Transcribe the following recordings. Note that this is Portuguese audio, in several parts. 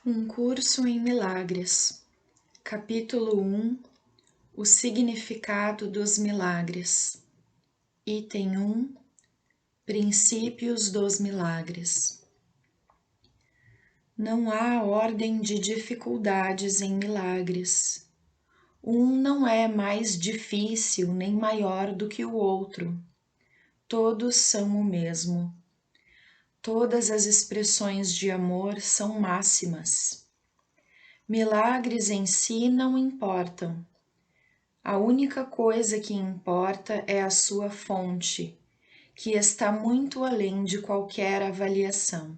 Um curso em milagres. Capítulo 1. O significado dos milagres. Item 1. Princípios dos milagres. Não há ordem de dificuldades em milagres. Um não é mais difícil nem maior do que o outro. Todos são o mesmo. Todas as expressões de amor são máximas. Milagres em si não importam. A única coisa que importa é a sua fonte, que está muito além de qualquer avaliação.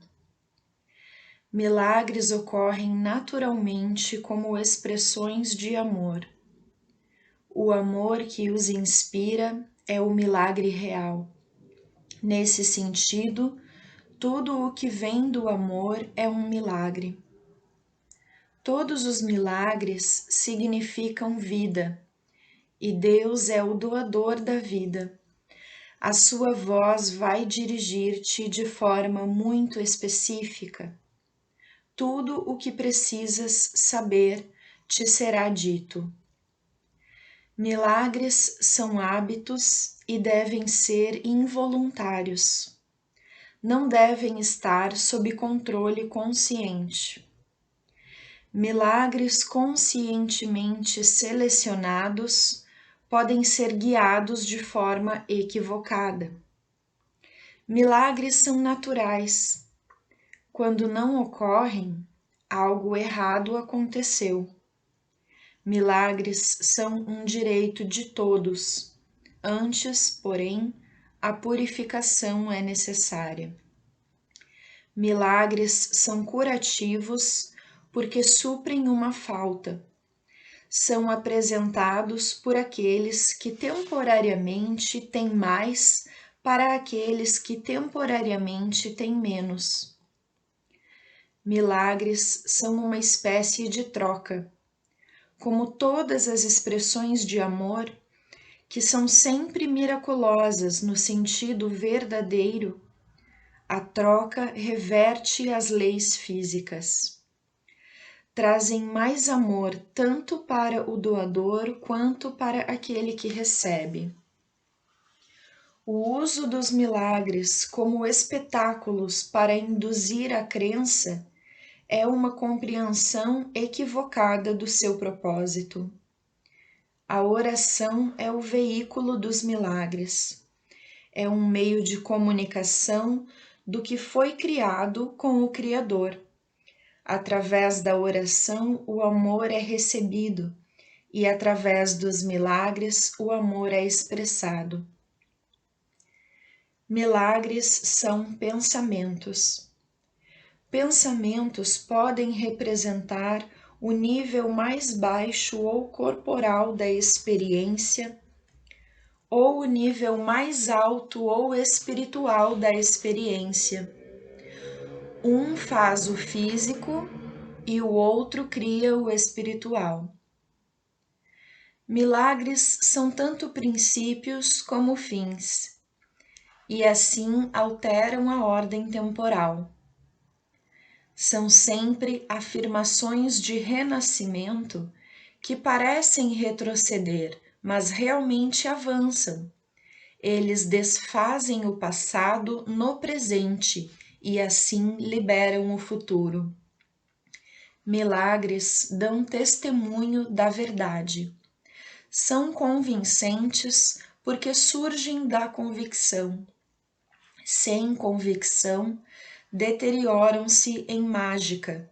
Milagres ocorrem naturalmente como expressões de amor. O amor que os inspira é o milagre real. Nesse sentido, tudo o que vem do amor é um milagre. Todos os milagres significam vida, e Deus é o doador da vida. A sua voz vai dirigir-te de forma muito específica. Tudo o que precisas saber te será dito. Milagres são hábitos e devem ser involuntários. Não devem estar sob controle consciente. Milagres conscientemente selecionados podem ser guiados de forma equivocada. Milagres são naturais. Quando não ocorrem, algo errado aconteceu. Milagres são um direito de todos. Antes, porém, a purificação é necessária. Milagres são curativos porque suprem uma falta. São apresentados por aqueles que temporariamente têm mais para aqueles que temporariamente têm menos. Milagres são uma espécie de troca. Como todas as expressões de amor, que são sempre miraculosas no sentido verdadeiro, a troca reverte as leis físicas. Trazem mais amor tanto para o doador quanto para aquele que recebe. O uso dos milagres como espetáculos para induzir a crença é uma compreensão equivocada do seu propósito. A oração é o veículo dos milagres. É um meio de comunicação do que foi criado com o Criador. Através da oração, o amor é recebido, e através dos milagres, o amor é expressado. Milagres são pensamentos. Pensamentos podem representar o nível mais baixo ou corporal da experiência, ou o nível mais alto ou espiritual da experiência. Um faz o físico e o outro cria o espiritual. Milagres são tanto princípios como fins, e assim alteram a ordem temporal. São sempre afirmações de renascimento que parecem retroceder, mas realmente avançam. Eles desfazem o passado no presente e assim liberam o futuro. Milagres dão testemunho da verdade. São convincentes porque surgem da convicção. Sem convicção, deterioram-se em mágica,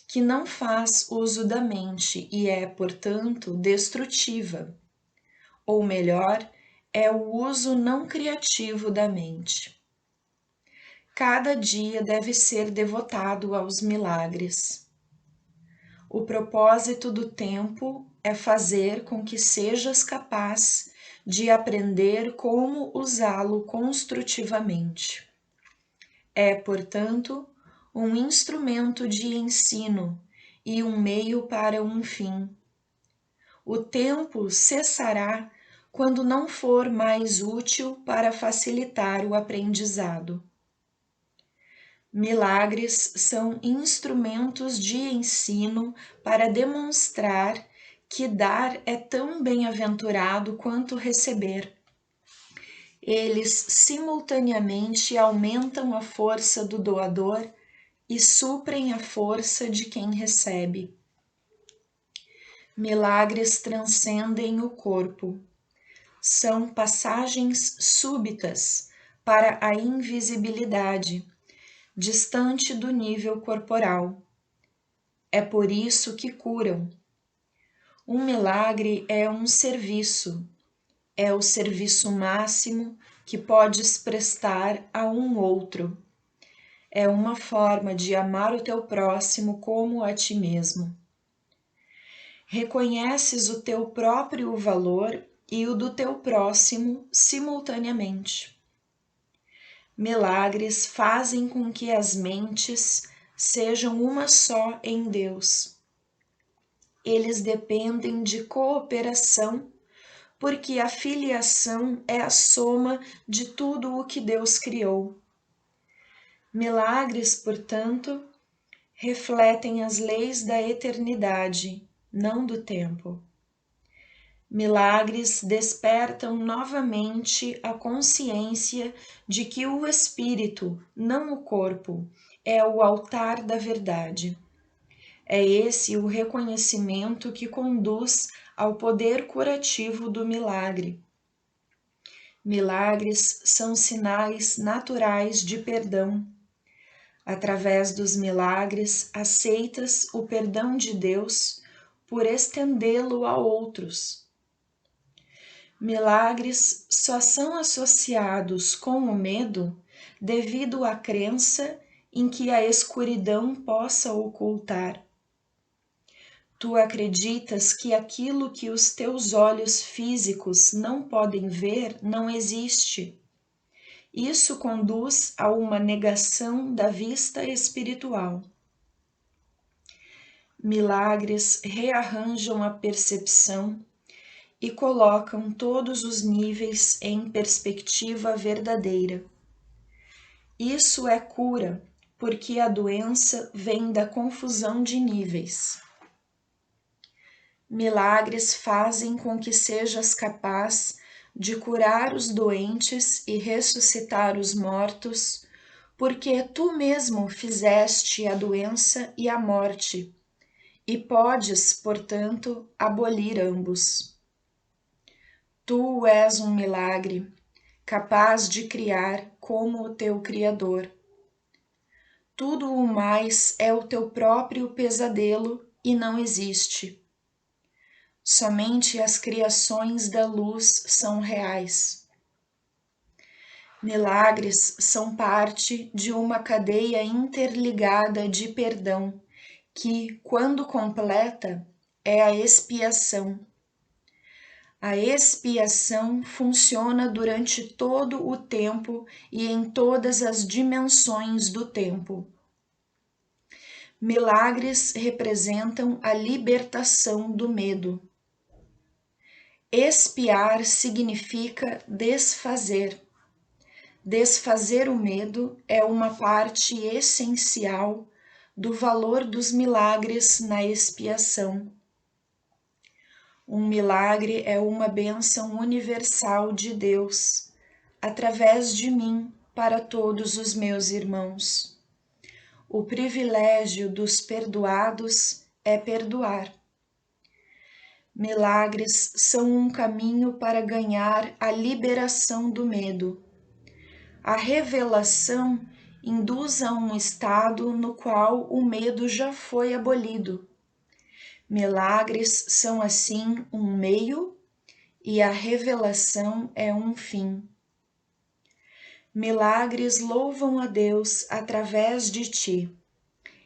que não faz uso da mente e é, portanto, destrutiva. Ou melhor, é o uso não criativo da mente. Cada dia deve ser devotado aos milagres. O propósito do tempo é fazer com que sejas capaz de aprender como usá-lo construtivamente. É, portanto, um instrumento de ensino e um meio para um fim. O tempo cessará quando não for mais útil para facilitar o aprendizado. Milagres são instrumentos de ensino para demonstrar que dar é tão bem-aventurado quanto receber. Eles simultaneamente aumentam a força do doador e suprem a força de quem recebe. Milagres transcendem o corpo. São passagens súbitas para a invisibilidade, distante do nível corporal. É por isso que curam. Um milagre é um serviço, é o serviço máximo que podes prestar a um outro. É uma forma de amar o teu próximo como a ti mesmo. Reconheces o teu próprio valor e o do teu próximo simultaneamente. Milagres fazem com que as mentes sejam uma só em Deus. Eles dependem de cooperação, porque a filiação é a soma de tudo o que Deus criou. Milagres, portanto, refletem as leis da eternidade, não do tempo. Milagres despertam novamente a consciência de que o espírito, não o corpo, é o altar da verdade. É esse o reconhecimento que conduz ao poder curativo do milagre. Milagres são sinais naturais de perdão. Através dos milagres, aceitas o perdão de Deus por estendê-lo a outros. Milagres só são associados com o medo devido à crença em que a escuridão possa ocultar. Tu acreditas que aquilo que os teus olhos físicos não podem ver não existe. Isso conduz a uma negação da vista espiritual. Milagres rearranjam a percepção e colocam todos os níveis em perspectiva verdadeira. Isso é cura, porque a doença vem da confusão de níveis. Milagres fazem com que sejas capaz de curar os doentes e ressuscitar os mortos, porque tu mesmo fizeste a doença e a morte, e podes, portanto, abolir ambos. Tu és um milagre, capaz de criar como o teu Criador. Tudo o mais é o teu próprio pesadelo e não existe. Somente as criações da luz são reais. Milagres são parte de uma cadeia interligada de perdão, que, quando completa, é a expiação. A expiação funciona durante todo o tempo e em todas as dimensões do tempo. Milagres representam a libertação do medo. Expiar significa desfazer. Desfazer o medo é uma parte essencial do valor dos milagres na expiação. Um milagre é uma bênção universal de Deus, através de mim, para todos os meus irmãos. O privilégio dos perdoados é perdoar. Milagres são um caminho para ganhar a liberação do medo. A revelação induz a um estado no qual o medo já foi abolido. Milagres são, assim, um meio e a revelação é um fim. Milagres louvam a Deus através de ti.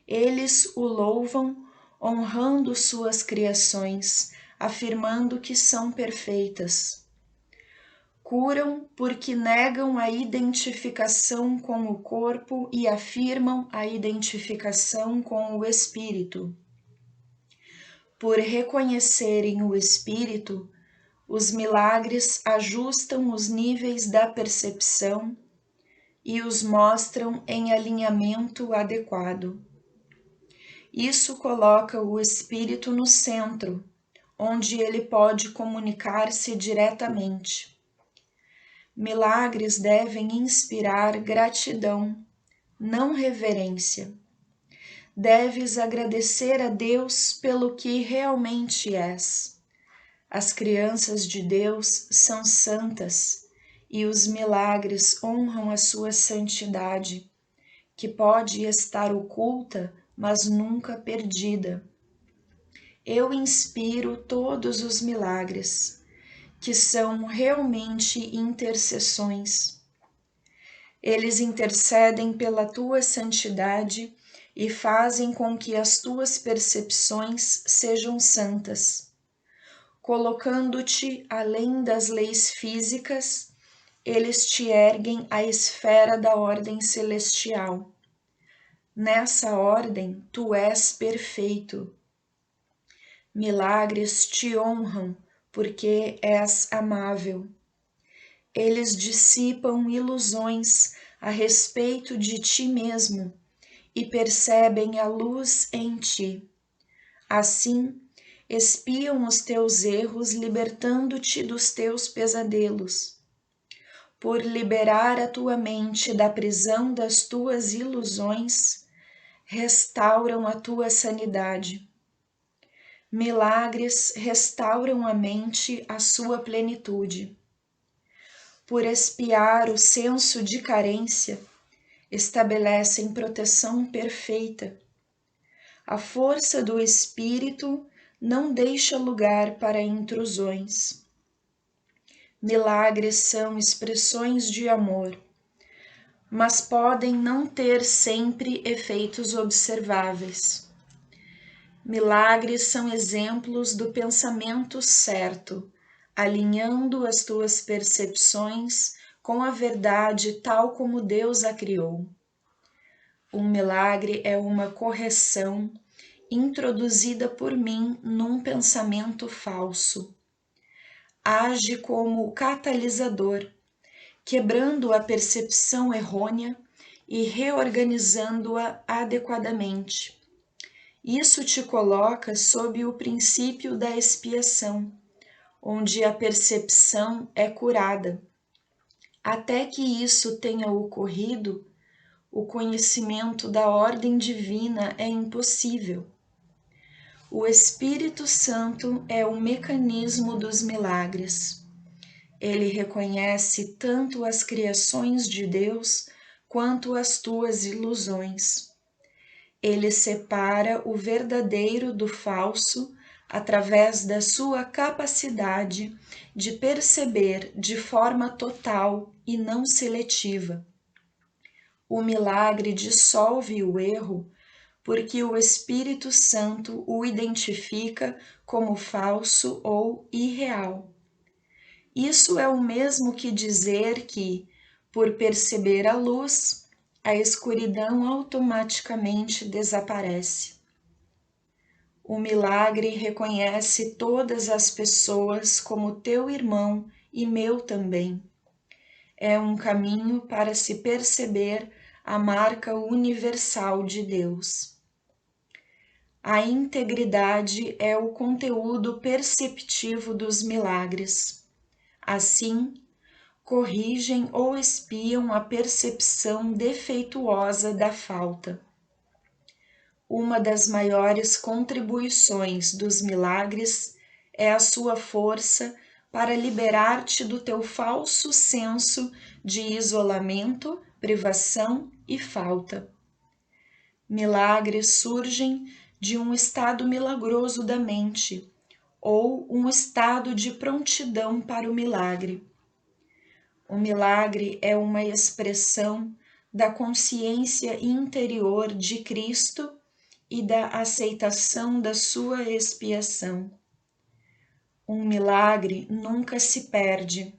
Eles o louvam honrando suas criações, afirmando que são perfeitas. Curam porque negam a identificação com o corpo e afirmam a identificação com o espírito. Por reconhecerem o espírito, os milagres ajustam os níveis da percepção e os mostram em alinhamento adequado. Isso coloca o espírito no centro, onde ele pode comunicar-se diretamente. Milagres devem inspirar gratidão, não reverência. Deves agradecer a Deus pelo que realmente és. As crianças de Deus são santas e os milagres honram a sua santidade, que pode estar oculta, mas nunca perdida. Eu inspiro todos os milagres, que são realmente intercessões. Eles intercedem pela tua santidade e fazem com que as tuas percepções sejam santas. Colocando-te além das leis físicas, eles te erguem à esfera da ordem celestial. Nessa ordem, tu és perfeito. Milagres te honram, porque és amável. Eles dissipam ilusões a respeito de ti mesmo e percebem a luz em ti. Assim, espiam os teus erros, libertando-te dos teus pesadelos. Por liberar a tua mente da prisão das tuas ilusões, restauram a tua sanidade. Milagres restauram a mente à sua plenitude. Por expiar o senso de carência, estabelecem proteção perfeita. A força do Espírito não deixa lugar para intrusões. Milagres são expressões de amor, mas podem não ter sempre efeitos observáveis. Milagres são exemplos do pensamento certo, alinhando as tuas percepções com a verdade tal como Deus a criou. Um milagre é uma correção introduzida por mim num pensamento falso. Age como catalisador, quebrando a percepção errônea e reorganizando-a adequadamente. Isso te coloca sob o princípio da expiação, onde a percepção é curada. Até que isso tenha ocorrido, o conhecimento da ordem divina é impossível. O Espírito Santo é o mecanismo dos milagres. Ele reconhece tanto as criações de Deus quanto as tuas ilusões. Ele separa o verdadeiro do falso através da sua capacidade de perceber de forma total e não seletiva. O milagre dissolve o erro porque o Espírito Santo o identifica como falso ou irreal. Isso é o mesmo que dizer que, por perceber a luz, a escuridão automaticamente desaparece. O milagre reconhece todas as pessoas como teu irmão e meu também. É um caminho para se perceber a marca universal de Deus. A integridade é o conteúdo perceptivo dos milagres. Assim, corrigem ou espiam a percepção defeituosa da falta. Uma das maiores contribuições dos milagres é a sua força para liberar-te do teu falso senso de isolamento, privação e falta. Milagres surgem de um estado milagroso da mente ou um estado de prontidão para o milagre. O milagre é uma expressão da consciência interior de Cristo e da aceitação da sua expiação. Um milagre nunca se perde.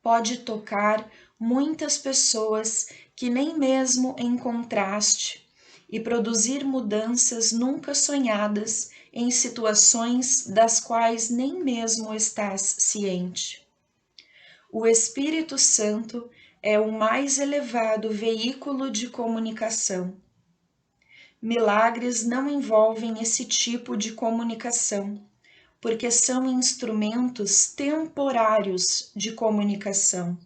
Pode tocar muitas pessoas que nem mesmo encontraste e produzir mudanças nunca sonhadas em situações das quais nem mesmo estás ciente. O Espírito Santo é o mais elevado veículo de comunicação. Milagres não envolvem esse tipo de comunicação, porque são instrumentos temporários de comunicação.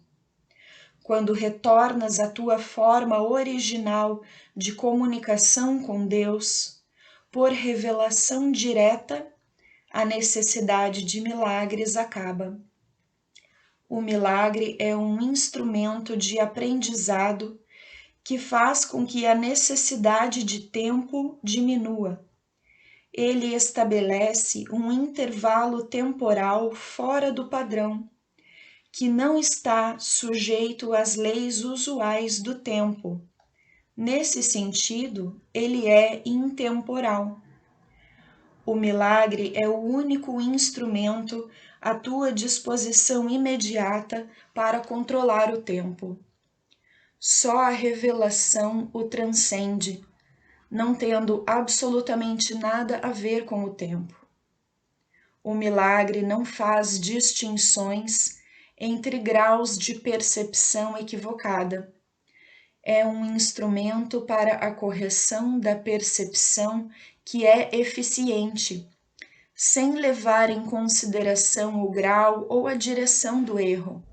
Quando retornas à tua forma original de comunicação com Deus, por revelação direta, a necessidade de milagres acaba. O milagre é um instrumento de aprendizado que faz com que a necessidade de tempo diminua. Ele estabelece um intervalo temporal fora do padrão, que não está sujeito às leis usuais do tempo. Nesse sentido, ele é intemporal. O milagre é o único instrumento à tua disposição imediata para controlar o tempo. Só a revelação o transcende, não tendo absolutamente nada a ver com o tempo. O milagre não faz distinções entre graus de percepção equivocada. É um instrumento para a correção da percepção que é eficiente, sem levar em consideração o grau ou a direção do erro.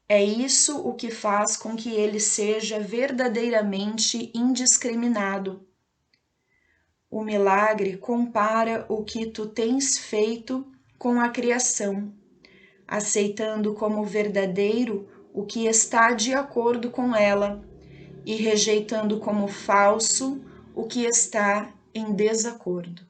É isso o que faz com que ele seja verdadeiramente indiscriminado. O milagre compara o que tu tens feito com a criação, aceitando como verdadeiro o que está de acordo com ela e rejeitando como falso o que está em desacordo.